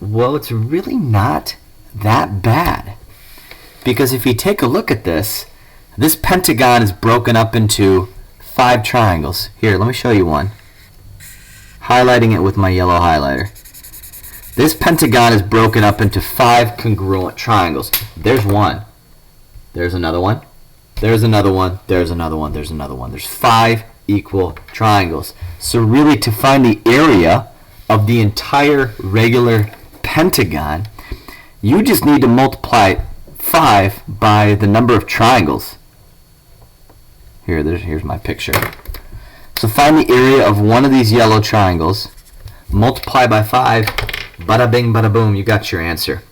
Well, it's really not that bad. Because if you take a look at this pentagon is broken up into 5 triangles. Here, let me show you one. Highlighting it with my yellow highlighter. This pentagon is broken up into 5 congruent triangles. There's one. There's another one. There's another one. There's another one. There's another one. There's 5 equal triangles. So really, to find the area of the entire regular pentagon, you just need to multiply 5 by the number of triangles. Here's my picture. So find the area of one of these yellow triangles, multiply by 5, bada bing, bada boom, you got your answer.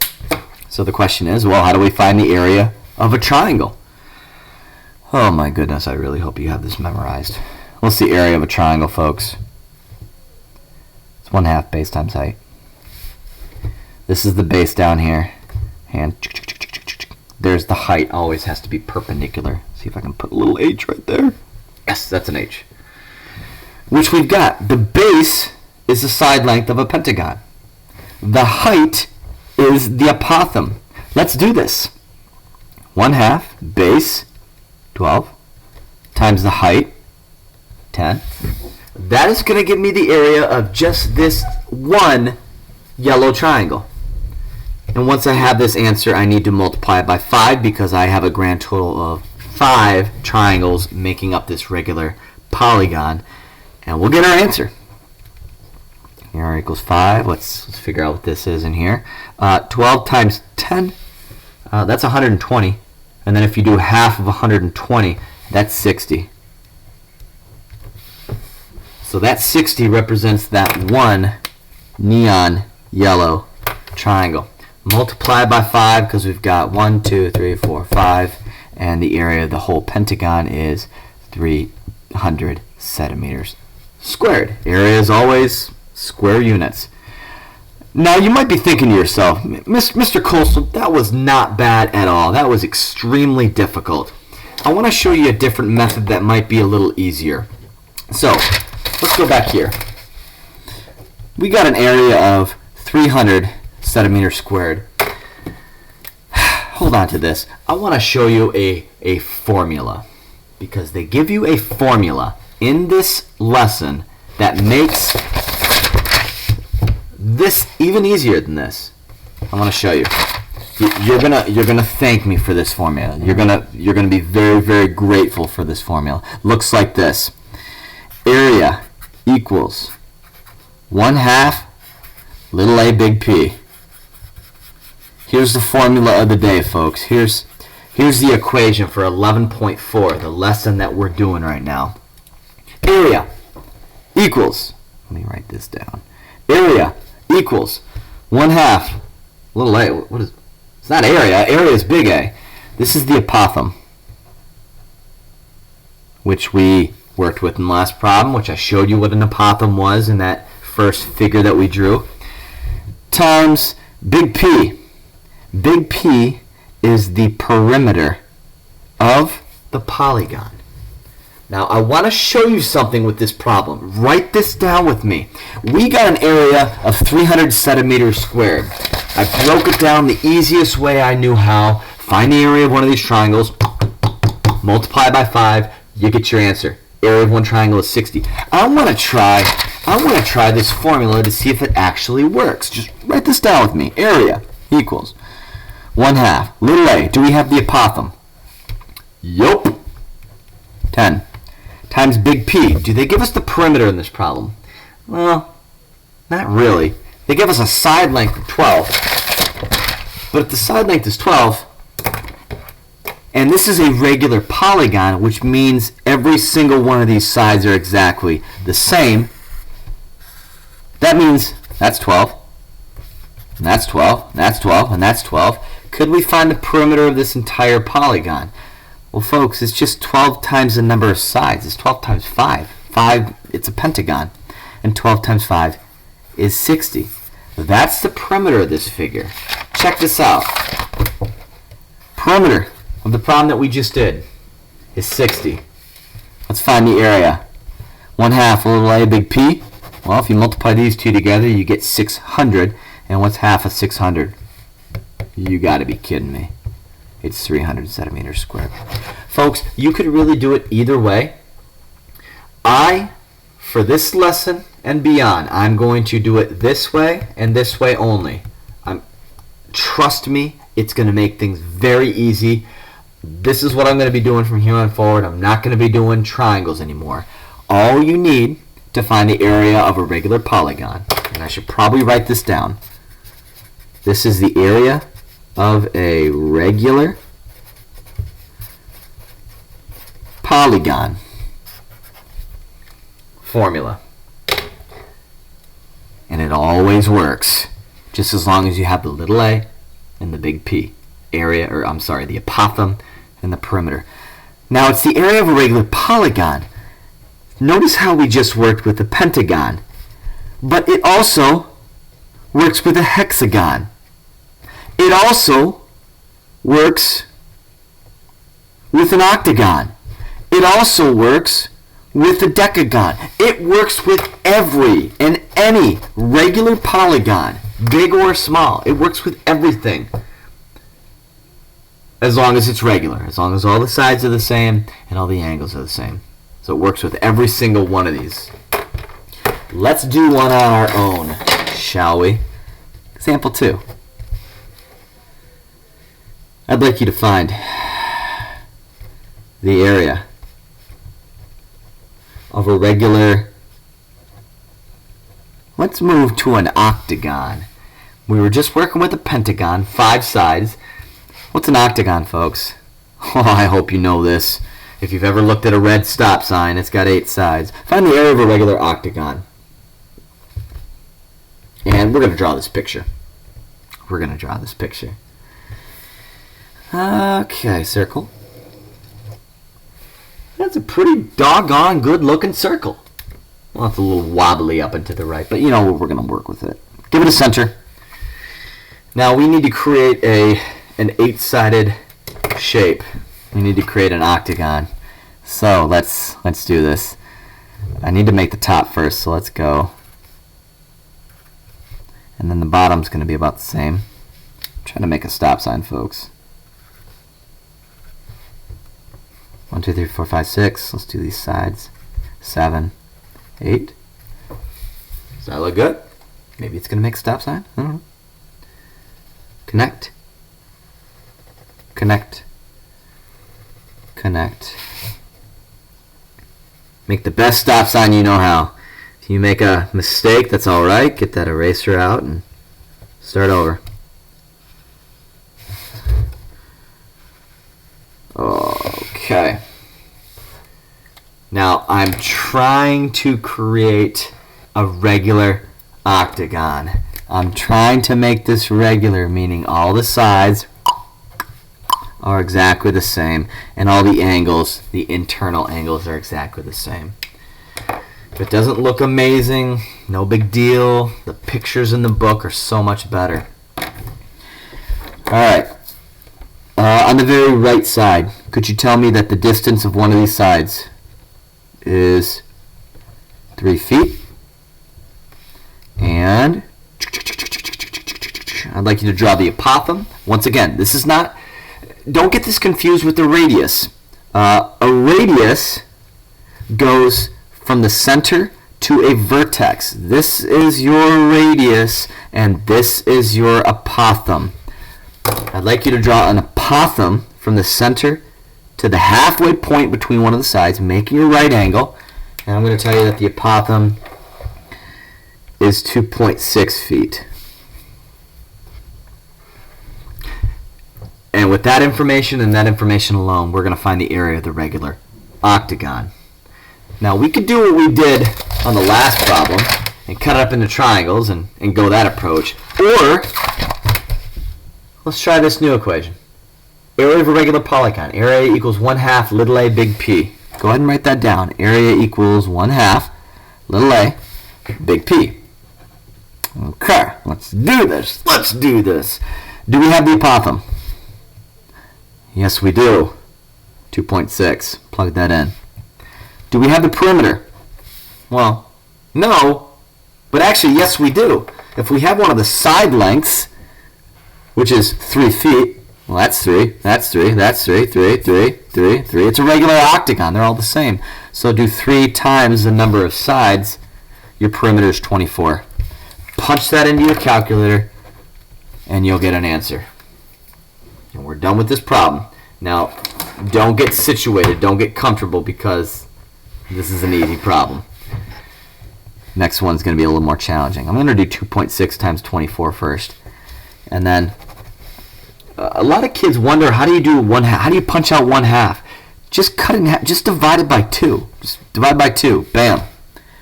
So the question is, well, how do we find the area of a triangle? Oh my goodness, I really hope you have this memorized. What's the area of a triangle, folks? It's 1/2 base times height. This is the base down here. And there's the height, always has to be perpendicular. See if I can put a little H right there. Yes, that's an H. Which we've got. The base is the side length of a pentagon. The height is the apothem. Let's do this. 1/2 base, 12, times the height, 10. That is going to give me the area of just this one yellow triangle. And once I have this answer, I need to multiply it by 5 because I have a grand total of 5 triangles making up this regular polygon. And we'll get our answer. Here r equals 5. Let's figure out what this is in here. 12 times 10, that's 120. And then if you do half of 120, that's 60. So that 60 represents that one neon yellow triangle. Multiply by 5 because we've got 1, 2, 3, 4, 5. And the area of the whole pentagon is 300 centimeters squared. Area is always square units. Now you might be thinking to yourself, Mr. Kosal, that was not bad at all. That was extremely difficult. I want to show you a different method that might be a little easier. So let's go back here. We got an area of 300 centimeters squared. Hold on to this. I want to show you a formula, because they give you a formula in this lesson that makes this even easier than this. I want to show you. You're gonna thank me for this formula. You're gonna be very, very grateful for this formula. Looks like this. Area equals 1/2 little a big P. Here's the formula of the day, folks. Here's the equation for 11.4, the lesson that we're doing right now. Area equals, let me write this down. Area equals 1/2 little a. What is? It's not area. Area is big A. This is the apothem, which we worked with in the last problem, which I showed you what an apothem was in that first figure that we drew, times big P. Big P is the perimeter of the polygon. Now I want to show you something with this problem. Write this down with me. We got an area of 300 centimeters squared. I broke it down the easiest way I knew how. Find the area of one of these triangles, multiply by 5, you get your answer. Area of one triangle is 60. I want to try this formula to see if it actually works. Just write this down with me. Area equals 1/2 little a. Do we have the apothem? Yup. 10 times big P. Do they give us the perimeter in this problem? Well, not really. They give us a side length of 12. But if the side length is 12, and this is a regular polygon, which means every single one of these sides are exactly the same, that means that's 12, and that's 12, and that's 12, and that's 12. Could we find the perimeter of this entire polygon? Well, folks, it's just 12 times the number of sides. It's 12 times 5. 5, it's a pentagon. And 12 times 5 is 60. That's the perimeter of this figure. Check this out. Perimeter of the problem that we just did is 60. Let's find the area. 1/2 little a big P. Well, if you multiply these two together, you get 600. And what's half of 600? You got to be kidding me. It's 300 centimeters squared. Folks, you could really do it either way. For this lesson and beyond, I'm going to do it this way and this way only. Trust me, it's going to make things very easy. This is what I'm going to be doing from here on forward. I'm not going to be doing triangles anymore. All you need to find the area of a regular polygon, and I should probably write this down. This is the area of a regular polygon. Formula. And it always works, just as long as you have the little a and the big P. The apothem and the perimeter. Now it's the area of a regular polygon. Notice how we just worked with the pentagon, but it also works with a hexagon. It also works with an octagon. It also works with a decagon. It works with every and any regular polygon, big or small. It works with everything. As long as it's regular, as long as all the sides are the same and all the angles are the same. So it works with every single one of these. Let's do one on our own, shall we? Example 2. I'd like you to find the area of a regular, let's move to an octagon. We were just working with a pentagon, 5 sides. What's an octagon, folks? Oh, I hope you know this. If you've ever looked at a red stop sign, it's got 8 sides. Find the area of a regular octagon. And we're going to draw this picture. Okay, circle. That's a pretty doggone good-looking circle. Well, it's a little wobbly up and to the right, but you know we're going to work with it. Give it a center. Now we need to create an 8-sided shape. We need to create an octagon. So let's do this. I need to make the top first, so let's go. And then the bottom's going to be about the same. I'm trying to make a stop sign, folks. 1, 2, 3, 4, 5, 6. Let's do these sides. 7, 8. Does that look good? Maybe it's going to make a stop sign. I don't know. Connect. Connect. Connect. Make the best stop sign you know how. If you make a mistake, that's alright. Get that eraser out and start over. Okay. Now I'm trying to create a regular octagon. I'm trying to make this regular, meaning all the sides are exactly the same and all the angles, the internal angles, are exactly the same. If it doesn't look amazing, no big deal. The pictures in the book are so much better. Alright. On the very right side, could you tell me that the distance of one of these sides is 3 feet? And I'd like you to draw the apothem. Once again, this is not, don't get this confused with the radius. A radius goes from the center to a vertex. This is your radius and this is your apothem. I'd like you to draw an apothem from the center to the halfway point between one of the sides, making a right angle. And I'm going to tell you that the apothem is 2.6 feet. And with that information and that information alone, we're going to find the area of the regular octagon. Now we could do what we did on the last problem and cut it up into triangles and go that approach. Or let's try this new equation. Area of a regular polygon. Area equals 1/2 little a big P. Go ahead and write that down. Area equals 1/2 little a big P. Okay, let's do this. Let's do this. Do we have the apothem? Yes, we do. 2.6. Plug that in. Do we have the perimeter? Well, no, But actually, yes, we do. If we have one of the side lengths, which is 3 feet, well, that's 3, that's 3, that's 3, 3, 3, 3, 3. It's a regular octagon. They're all the same. So do 3 times the number of sides. Your perimeter is 24. Punch that into your calculator, and you'll get an answer. And we're done with this problem. Now, don't get situated. Don't get comfortable, because this is an easy problem. Next one's going to be a little more challenging. I'm going to do 2.6 times 24 first. And then a lot of kids wonder, how do you do 1/2? How do you punch out 1/2? Just cut it in half. Just divide it by 2. Just divide by 2. Bam.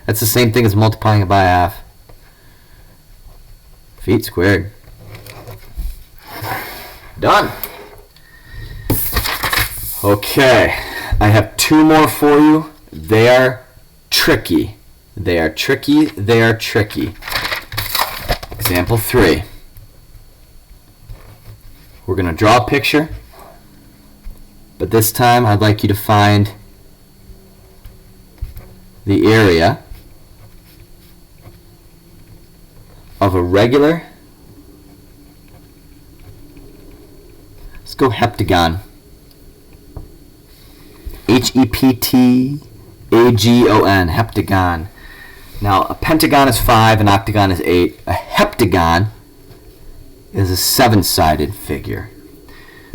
That's the same thing as multiplying it by half. Feet squared. Done. Okay. I have 2 more for you. They are tricky. They are tricky. They are tricky. Example 3. We're going to draw a picture, but this time I'd like you to find the area of a regular, let's go heptagon. Heptagon, heptagon. Now, a pentagon is 5, an octagon is 8. A heptagon is a 7-sided figure.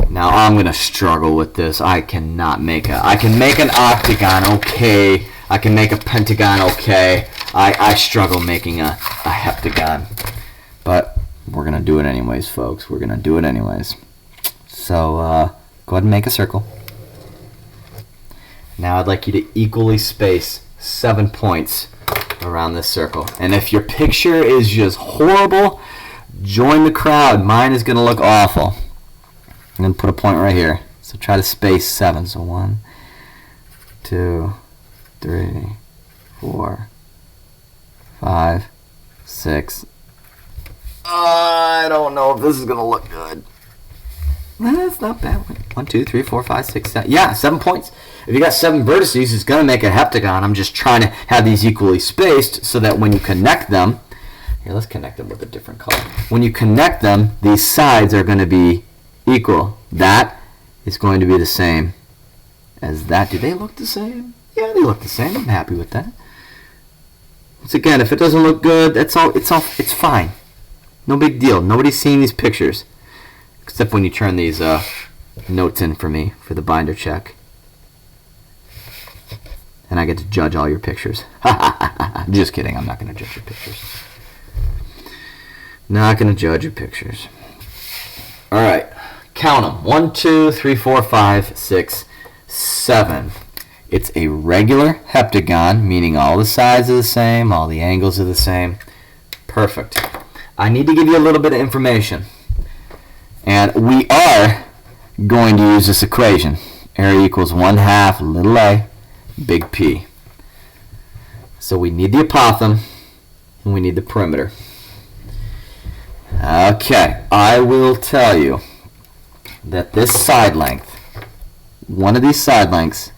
Now, I'm going to struggle with this. I can make an octagon, okay. I can make a pentagon, okay. I struggle making a heptagon. But we're going to do it anyways, folks. We're going to do it anyways. So, go ahead and make a circle. Now, I'd like you to equally space 7 points around this circle. And if your picture is just horrible, join the crowd. Mine is going to look awful. I'm going to put a point right here. So try to space 7. So 1, 2, 3, 4, 5, 6. I don't know if this is going to look good. That's not bad. 1, 2, 3, 4, 5, 6, 7. Yeah, 7 points. If you got 7 vertices, it's going to make a heptagon. I'm just trying to have these equally spaced so that when you connect them, here, let's connect them with a different color. When you connect them, these sides are going to be equal. That is going to be the same as that. Do they look the same? Yeah, they look the same. I'm happy with that. Once again, if it doesn't look good, that's all. It's fine. No big deal. Nobody's seeing these pictures, except when you turn these notes in for me for the binder check. And I get to judge all your pictures. Just kidding. I'm not going to judge your pictures. Not going to judge your pictures. All right. Count them. 1, 2, 3, 4, 5, 6, 7. It's a regular heptagon, meaning all the sides are the same, all the angles are the same. Perfect. I need to give you a little bit of information. And we are going to use this equation. Area equals 1/2 little a, big P. So we need the apothem, and we need the perimeter. Okay, I will tell you that this side length, one of these side lengths,